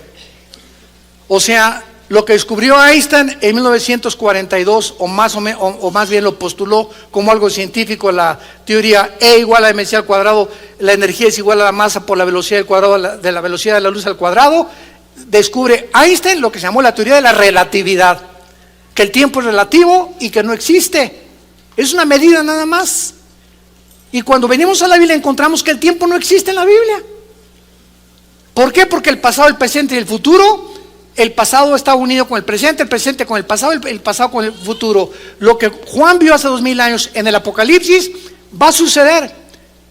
O sea, lo que descubrió Einstein en 1942, o más bien lo postuló como algo científico, la teoría E igual a mc al cuadrado, la energía es igual a la masa por la velocidad del cuadrado de la velocidad de la luz al cuadrado. Descubre Einstein lo que se llamó la teoría de la relatividad, que el tiempo es relativo y que no existe, es una medida nada más. Y cuando venimos a la Biblia encontramos que el tiempo no existe en la Biblia. ¿Por qué? Porque el pasado, el presente y el futuro, el pasado está unido con el presente con el pasado con el futuro. Lo que Juan vio hace 2000 años en el Apocalipsis va a suceder,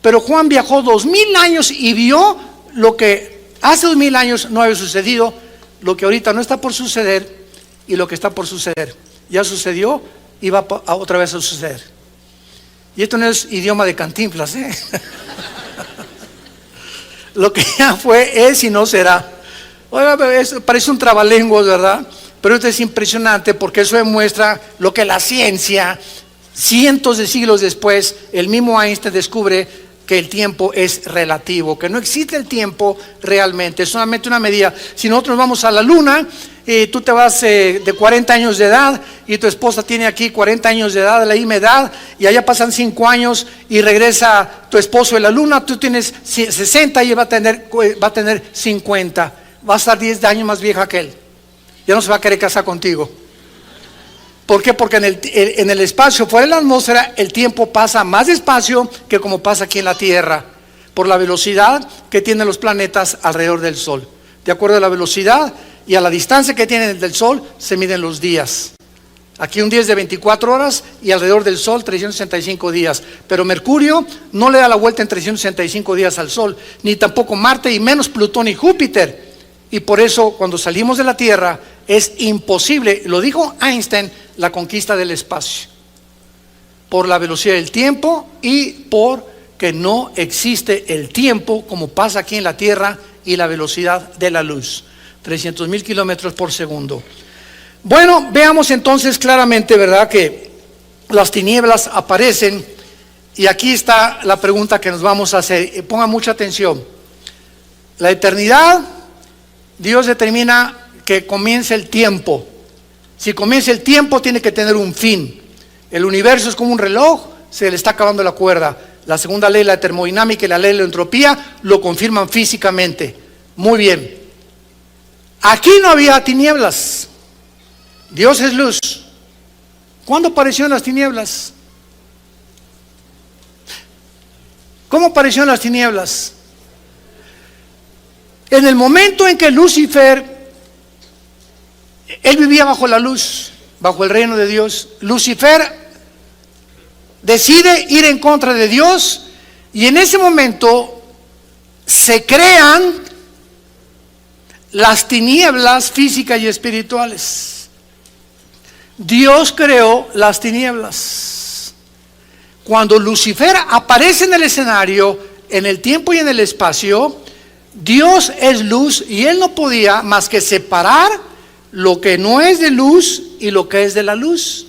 pero Juan viajó 2000 años y vio lo que hace 2000 años no había sucedido, lo que ahorita no está por suceder y lo que está por suceder ya sucedió y va otra vez a suceder. Y esto no es idioma de Cantinflas, ¿eh? Lo que ya fue, es y no será. Oiga, parece un trabalenguas, ¿verdad? Pero esto es impresionante porque eso demuestra lo que la ciencia, cientos de siglos después, el mismo Einstein descubre, que el tiempo es relativo, que no existe el tiempo realmente, es solamente una medida. Si nosotros vamos a la luna, tú te vas de 40 años de edad y tu esposa tiene aquí 40 años de edad, de la misma edad, y allá pasan 5 años y regresa tu esposo de la luna, tú tienes 60 y él va a tener 50, va a estar 10 años más vieja que él, ya no se va a querer casar contigo. ¿Por qué? Porque en el espacio, fuera de la atmósfera, el tiempo pasa más despacio que como pasa aquí en la Tierra. por la velocidad que tienen los planetas alrededor del Sol. De acuerdo a la velocidad y a la distancia que tienen del Sol, se miden los días. Aquí un día es de 24 horas y alrededor del Sol 365 días. Pero Mercurio no le da la vuelta en 365 días al Sol, ni tampoco Marte, y menos Plutón y Júpiter. Y por eso cuando salimos de la Tierra es imposible, lo dijo Einstein, la conquista del espacio. Por la velocidad del tiempo y porque no existe el tiempo como pasa aquí en la Tierra y la velocidad de la luz. 300,000 kilómetros por segundo. Bueno, veamos entonces claramente, ¿verdad?, que las tinieblas aparecen, y aquí está la pregunta que nos vamos a hacer. Pongan mucha atención. La eternidad, Dios determina que comience el tiempo. Si comienza el tiempo, tiene que tener un fin. El universo es como un reloj, se le está acabando la cuerda. La segunda ley, la termodinámica, y la ley de la entropía lo confirman físicamente. Muy bien. Aquí no había tinieblas. Dios es luz. ¿Cuándo aparecieron las tinieblas? ¿Cómo aparecieron las tinieblas? En el momento en que Lucifer, él vivía bajo la luz, bajo el reino de Dios. Lucifer decide ir en contra de Dios, y en ese momento se crean las tinieblas físicas y espirituales. Dios creó las tinieblas. Cuando Lucifer aparece en el escenario, en el tiempo y en el espacio, Dios es luz y él no podía más que separar lo que no es de luz y lo que es de la luz,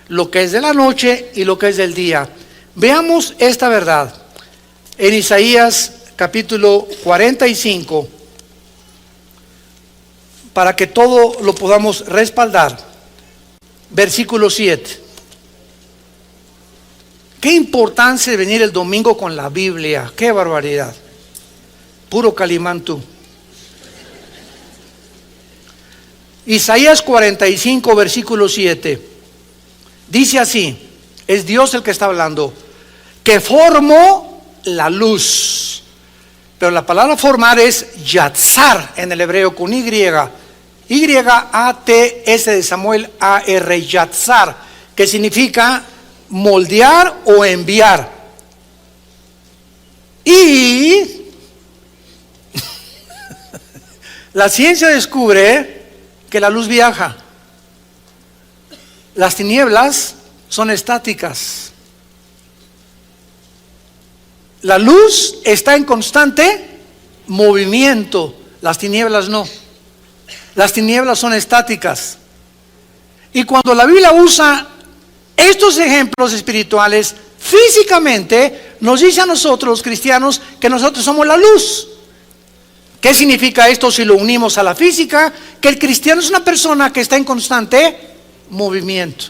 lo que es de la noche y lo que es del día. Veamos esta verdad en Isaías capítulo 45, para que todo lo podamos respaldar. Versículo 7. Qué importancia de venir el domingo con la Biblia. Qué barbaridad. Puro calimán tú. Isaías 45, versículo 7. Dice así, es Dios el que está hablando, que formó la luz. Pero la palabra formar es yatzar en el hebreo con Y. Y-A-T-S de Samuel A-R, yatzar, que significa moldear o enviar. Y la ciencia descubre que la luz viaja. Las tinieblas son estáticas. La luz está en constante movimiento, las tinieblas no. Las tinieblas son estáticas. Y cuando la Biblia usa estos ejemplos espirituales, físicamente nos dice a nosotros, los cristianos, que nosotros somos la luz. ¿Qué significa esto si lo unimos a la física? Que el cristiano es una persona que está en constante movimiento,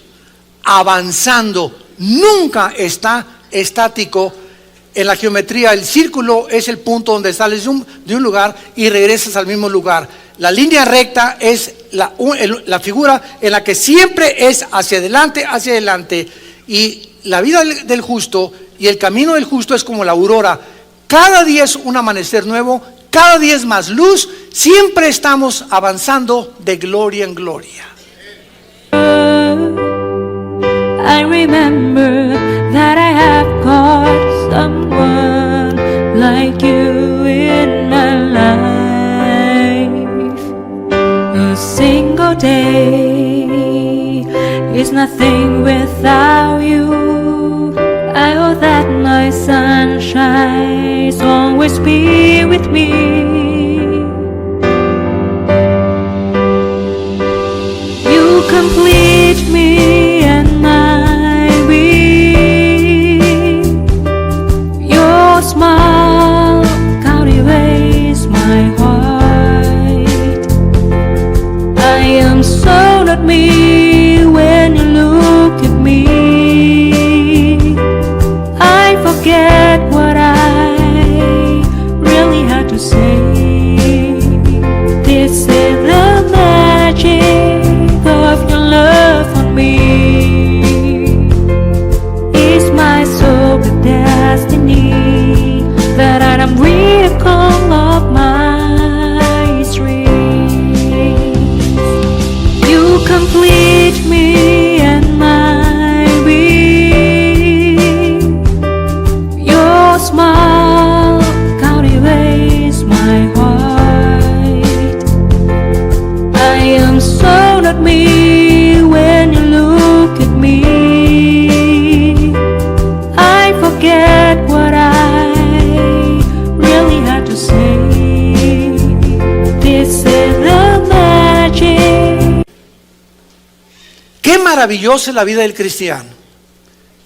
avanzando, nunca está estático. En la geometría, el círculo es el punto donde sales de un lugar y regresas al mismo lugar. La línea recta es la figura en la que siempre es hacia adelante. Y la vida del justo y el camino del justo es como la aurora. Cada día es un amanecer nuevo, cada día es más luz. Siempre estamos avanzando de gloria en gloria. I remember that I have got someone like you in my life. A single day is nothing without you. I hope that my sunshine will always be with me. You complete me and my being. Your smile cultivates my heart. I am so not me when you look at me. I forget what I really had to say. This is the magic of your love for me. It's my soul, the destiny that I me when you look at me. I forget what I really had to say. This is the magic. Qué maravillosa es la vida del cristiano.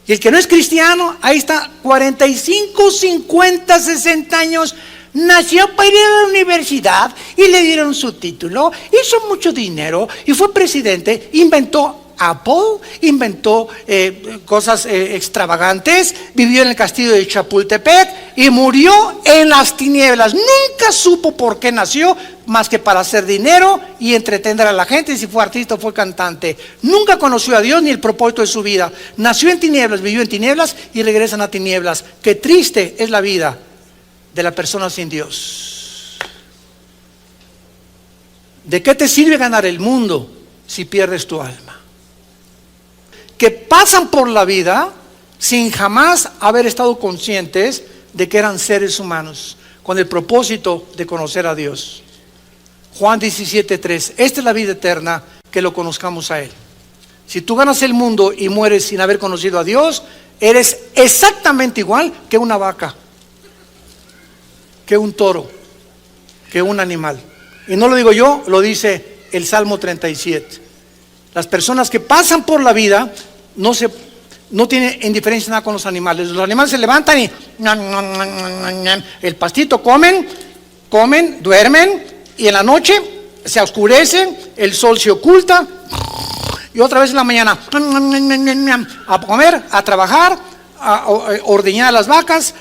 Y el que no es cristiano, ahí está, 45, 50, 60 años, nació para ir a la universidad y le dieron su título, hizo mucho dinero y fue presidente, inventó Apple, inventó cosas extravagantes, vivió en el castillo de Chapultepec y murió en las tinieblas. Nunca supo por qué nació, más que para hacer dinero y entretener a la gente. Si fue artista o fue cantante, nunca conoció a Dios ni el propósito de su vida. Nació en tinieblas, vivió en tinieblas y regresan a tinieblas. Qué triste es la vida de la persona sin Dios. ¿De qué te sirve ganar el mundo si pierdes tu alma? Que pasan por la vida sin jamás haber estado conscientes de que eran seres humanos, con el propósito de conocer a Dios. Juan 17:3, esta es la vida eterna, que lo conozcamos a Él. Si tú ganas el mundo y mueres sin haber conocido a Dios, eres exactamente igual que una vaca, que un toro, que un animal. Y no lo digo yo, lo dice el Salmo 37. Las personas que pasan por la vida no tienen indiferencia nada con los animales. Los animales se levantan y el pastito comen, duermen, y en la noche se oscurece, el sol se oculta y otra vez en la mañana a comer, a trabajar, a ordeñar a las vacas,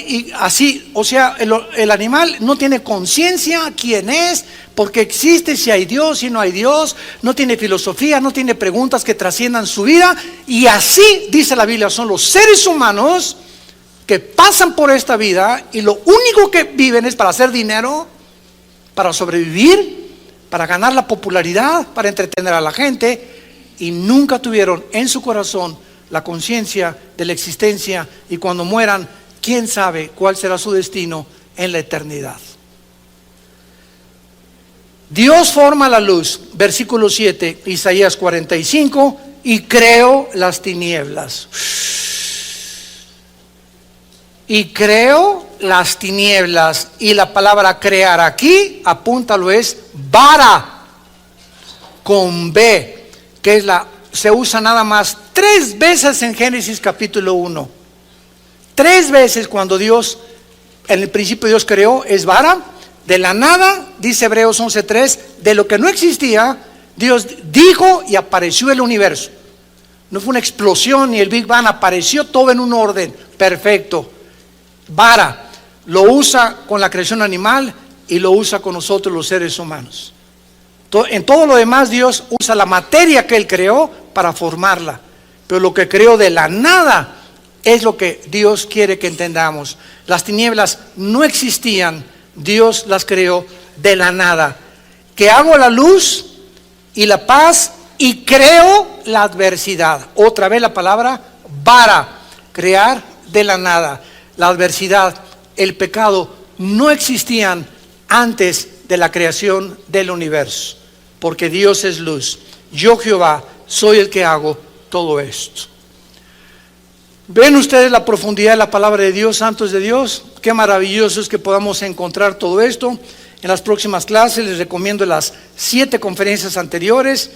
y así. O sea, el animal no tiene conciencia quién es, porque existe, si hay Dios, si no hay Dios, no tiene filosofía, no tiene preguntas que trasciendan su vida. Y así dice la Biblia, son los seres humanos que pasan por esta vida y lo único que viven es para hacer dinero, para sobrevivir, para ganar la popularidad, para entretener a la gente, y nunca tuvieron en su corazón la conciencia de la existencia, y cuando mueran, quién sabe cuál será su destino en la eternidad. Dios forma la luz, versículo 7, Isaías 45, y creó las tinieblas. Y creó las tinieblas, y la palabra crear aquí, apúntalo, es bara, con B, que es se usa nada más 3 veces en Génesis capítulo 1. 3 veces cuando Dios, en el principio Dios creó, es bara. De la nada, dice Hebreos 11:3, de lo que no existía, Dios dijo y apareció el universo. No fue una explosión ni el Big Bang, apareció todo en un orden perfecto. Vara, lo usa con la creación animal y lo usa con nosotros los seres humanos. En todo lo demás Dios usa la materia que Él creó para formarla, pero lo que creó de la nada es lo que Dios quiere que entendamos. Las tinieblas no existían, Dios las creó de la nada. Que hago la luz y la paz y creo la adversidad. Otra vez la palabra vara, crear de la nada. La adversidad, el pecado no existían antes de la creación del universo, porque Dios es luz. Yo, Jehová, soy el que hago todo esto. ¿Ven ustedes la profundidad de la palabra de Dios, santos de Dios? Qué maravilloso es que podamos encontrar todo esto. En las próximas clases les recomiendo las 7 conferencias anteriores,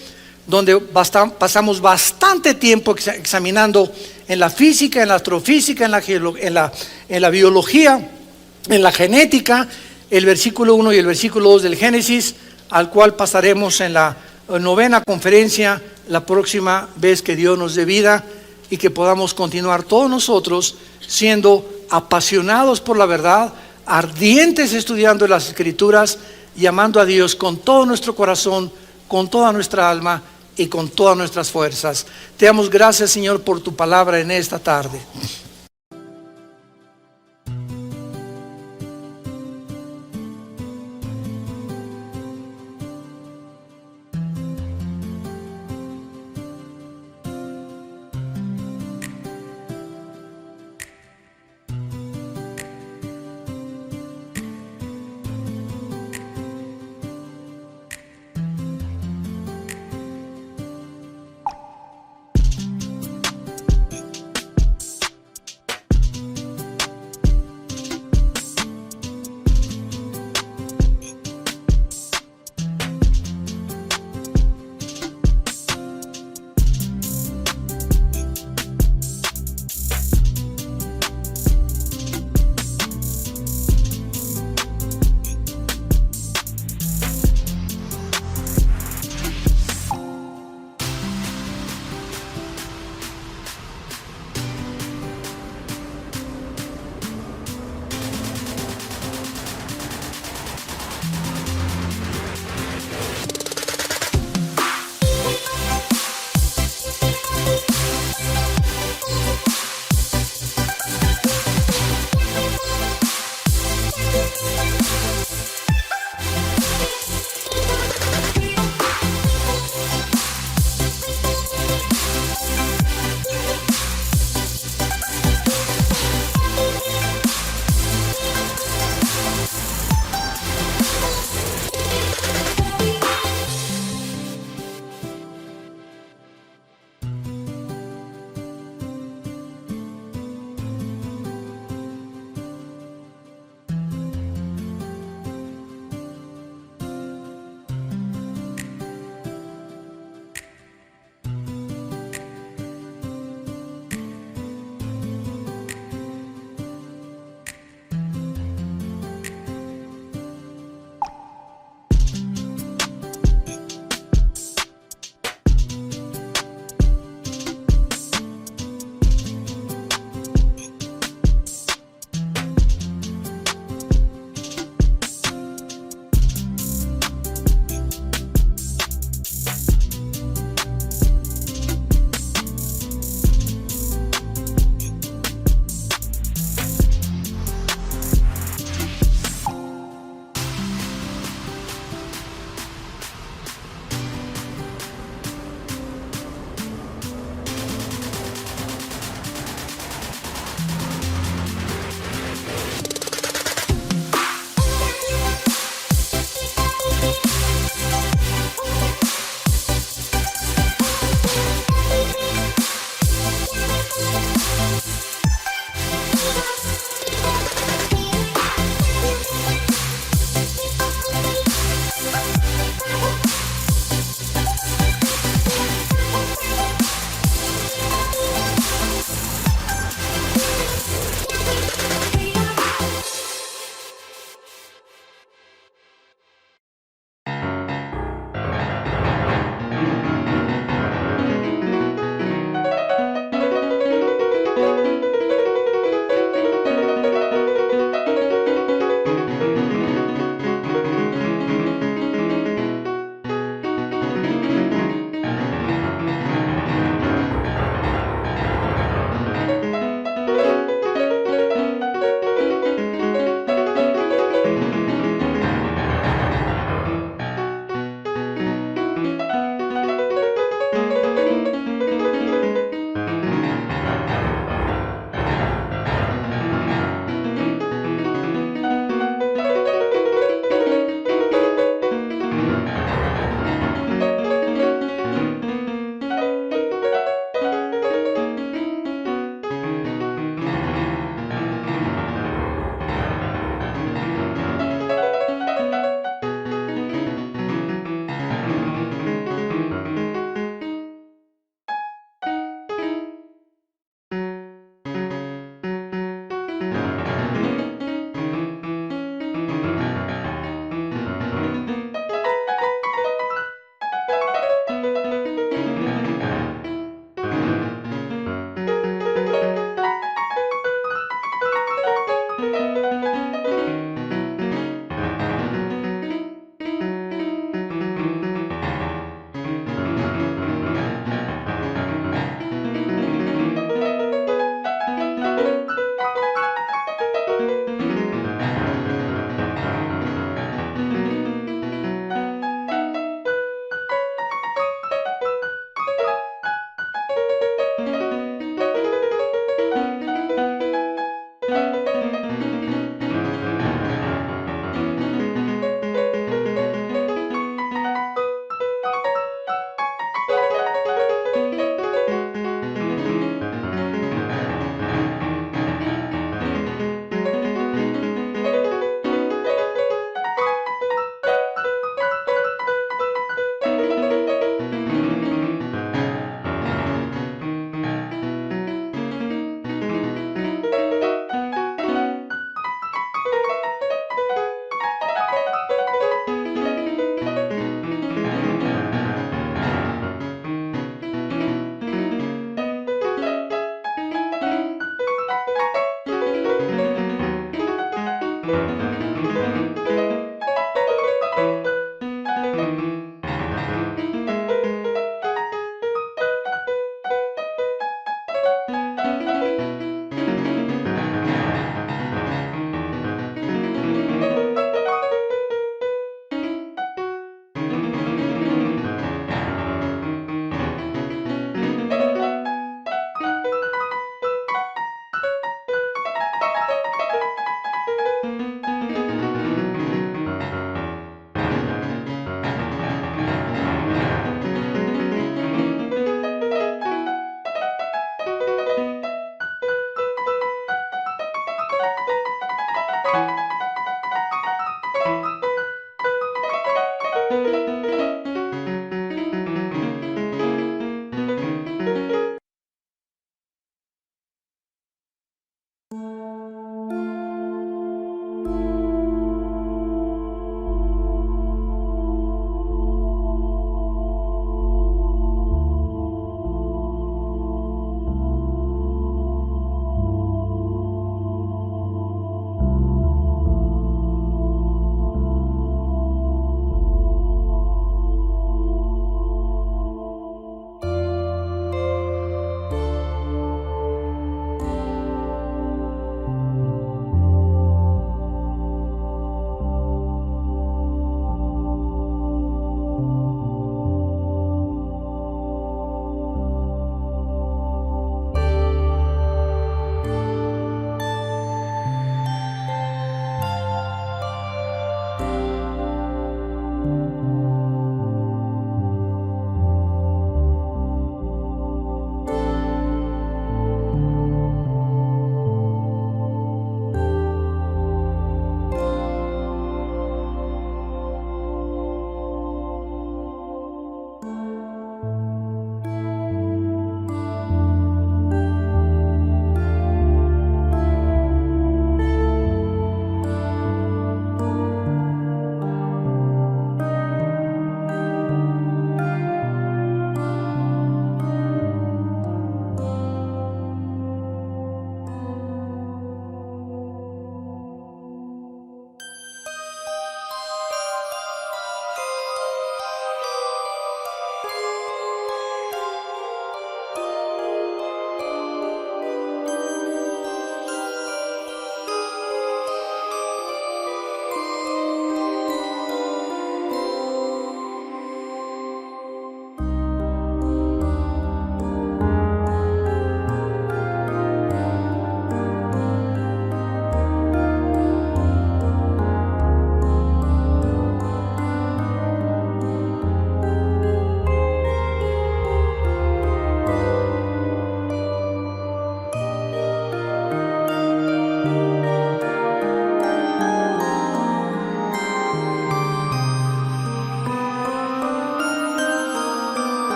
donde pasamos bastante tiempo examinando en la física, en la astrofísica, en la biología, en la genética, el versículo 1 y el versículo 2 del Génesis, al cual pasaremos en la 9ª conferencia la próxima vez que Dios nos dé vida, y que podamos continuar todos nosotros siendo apasionados por la verdad, ardientes estudiando las Escrituras y amando a Dios con todo nuestro corazón, con toda nuestra alma y con todas nuestras fuerzas. Te damos gracias, Señor, por tu palabra en esta tarde.